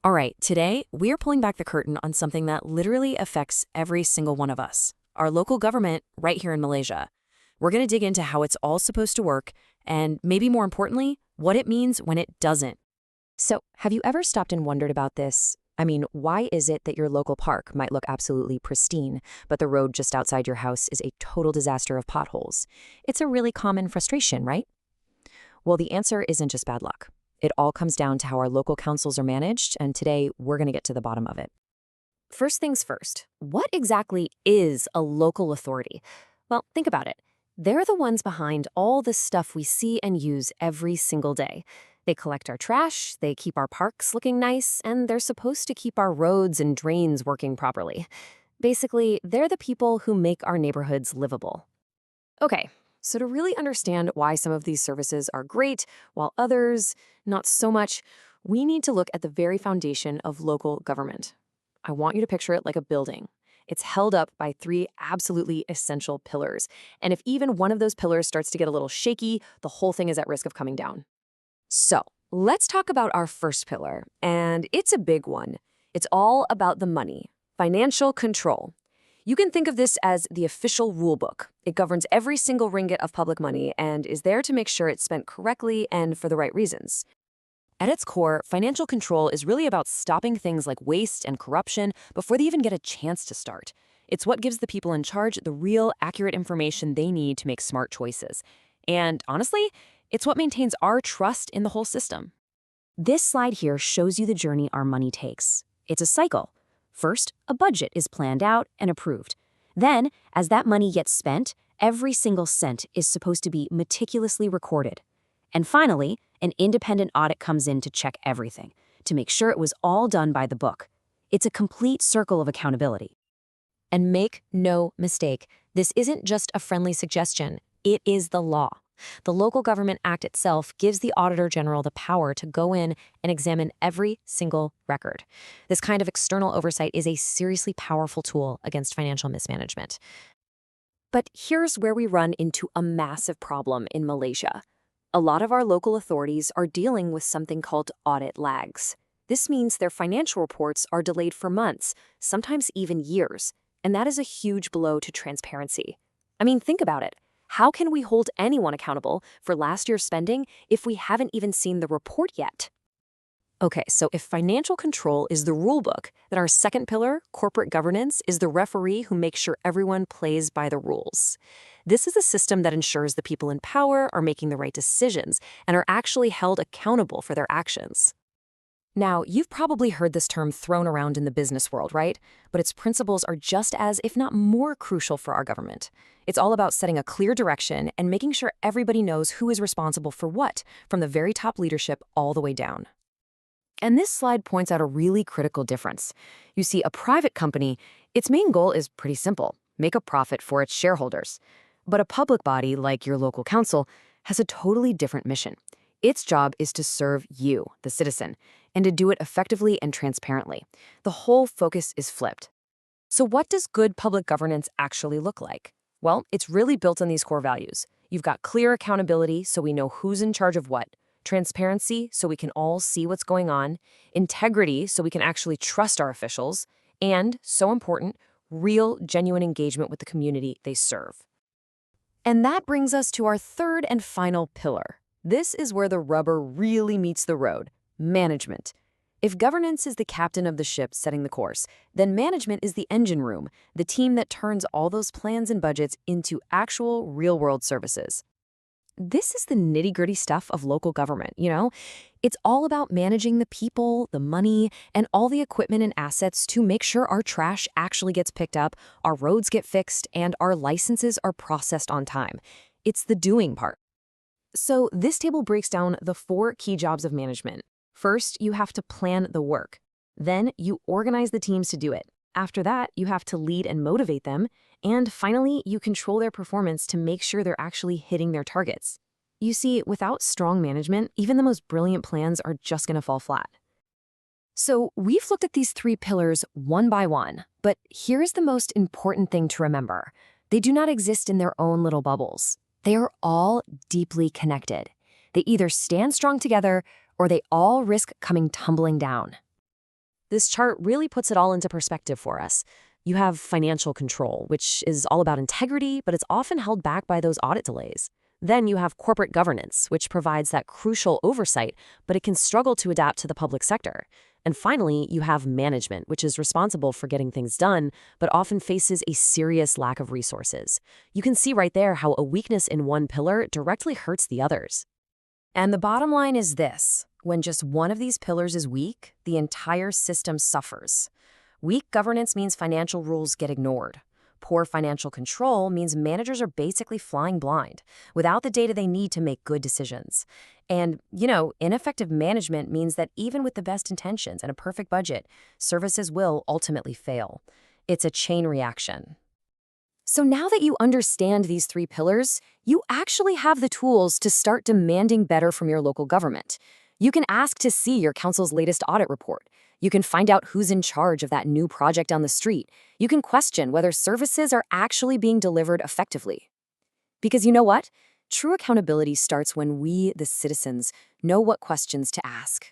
All right, today we are pulling back the curtain on something that literally affects every single one of us, our local government right here in Malaysia. We're going to dig into how it's all supposed to work and, maybe more importantly, what it means when it doesn't. So, have you ever stopped and wondered about this? I mean, why is it that your local park might look absolutely pristine, but the road just outside your house is a total disaster of potholes? It's a really common frustration, right? Well, the answer isn't just bad luck. It all comes down to how our local councils are managed, and today we're going to get to the bottom of it. First things first, what exactly is a local authority? Well, think about it. They're the ones behind all the stuff we see and use every single day. They collect our trash, they keep our parks looking nice, and they're supposed to keep our roads and drains working properly. Basically, they're the people who make our neighborhoods livable. Okay, so to really understand why some of these services are great, while others not so much, we need to look at the very foundation of local government. I want you to picture it like a building. It's held up by three absolutely essential pillars. And if even one of those pillars starts to get a little shaky, the whole thing is at risk of coming down. So, let's talk about our first pillar, and it's a big one. It's all about the money, financial control. You can think of this as the official rule book. It governs every single ringgit of public money and is there to make sure it's spent correctly and for the right reasons. At its core, financial control is really about stopping things like waste and corruption before they even get a chance to start. It's what gives the people in charge the real, accurate information they need to make smart choices. And honestly, it's what maintains our trust in the whole system. This slide here shows you the journey our money takes. It's a cycle. First, a budget is planned out and approved. Then, as that money gets spent, every single cent is supposed to be meticulously recorded. And finally, an independent audit comes in to check everything, to make sure it was all done by the book. It's a complete circle of accountability. And make no mistake, this isn't just a friendly suggestion, it is the law. The Local Government Act itself gives the Auditor General the power to go in and examine every single record. This kind of external oversight is a seriously powerful tool against financial mismanagement. But here's where we run into a massive problem in Malaysia. A lot of our local authorities are dealing with something called audit lags. This means their financial reports are delayed for months, sometimes even years, and that is a huge blow to transparency. I mean, think about it. How can we hold anyone accountable for last year's spending if we haven't even seen the report yet? Okay, so if financial control is the rule book, then our second pillar, corporate governance, is the referee who makes sure everyone plays by the rules. This is a system that ensures the people in power are making the right decisions and are actually held accountable for their actions. Now, you've probably heard this term thrown around in the business world, right? But its principles are just as, if not more, crucial for our government. It's all about setting a clear direction and making sure everybody knows who is responsible for what, from the very top leadership all the way down. And this slide points out a really critical difference. You see, a private company, its main goal is pretty simple: make a profit for its shareholders. But a public body, like your local council, has a totally different mission. Its job is to serve you, the citizen, and to do it effectively and transparently. The whole focus is flipped. So what does good public governance actually look like? Well, it's really built on these core values. You've got clear accountability so we know who's in charge of what, transparency so we can all see what's going on, integrity so we can actually trust our officials, and, so important, real, genuine engagement with the community they serve. And that brings us to our third and final pillar. This is where the rubber really meets the road: management. If governance is the captain of the ship setting the course, then management is the engine room, the team that turns all those plans and budgets into actual real-world services. This is the nitty-gritty stuff of local government, you know? It's all about managing the people, the money, and all the equipment and assets to make sure our trash actually gets picked up, our roads get fixed, and our licenses are processed on time. It's the doing part. So this table breaks down the 4 key jobs of management. First, you have to plan the work. Then you organize the teams to do it. After that, you have to lead and motivate them. And finally, you control their performance to make sure they're actually hitting their targets. You see, without strong management, even the most brilliant plans are just going to fall flat. So we've looked at these 3 pillars one by one, but here's the most important thing to remember. They do not exist in their own little bubbles. They are all deeply connected. They either stand strong together or they all risk coming tumbling down. This chart really puts it all into perspective for us. You have financial control, which is all about integrity, but it's often held back by those audit delays. Then you have corporate governance, which provides that crucial oversight, but it can struggle to adapt to the public sector. And finally, you have management, which is responsible for getting things done, but often faces a serious lack of resources. You can see right there how a weakness in one pillar directly hurts the others. And the bottom line is this: when just one of these pillars is weak, the entire system suffers. Weak governance means financial rules get ignored. Poor financial control means managers are basically flying blind, without the data they need to make good decisions. And, ineffective management means that even with the best intentions and a perfect budget, services will ultimately fail. It's a chain reaction. So now that you understand these three pillars, you actually have the tools to start demanding better from your local government. You can ask to see your council's latest audit report. You can find out who's in charge of that new project down the street. You can question whether services are actually being delivered effectively. Because you know what? True accountability starts when we, the citizens, know what questions to ask.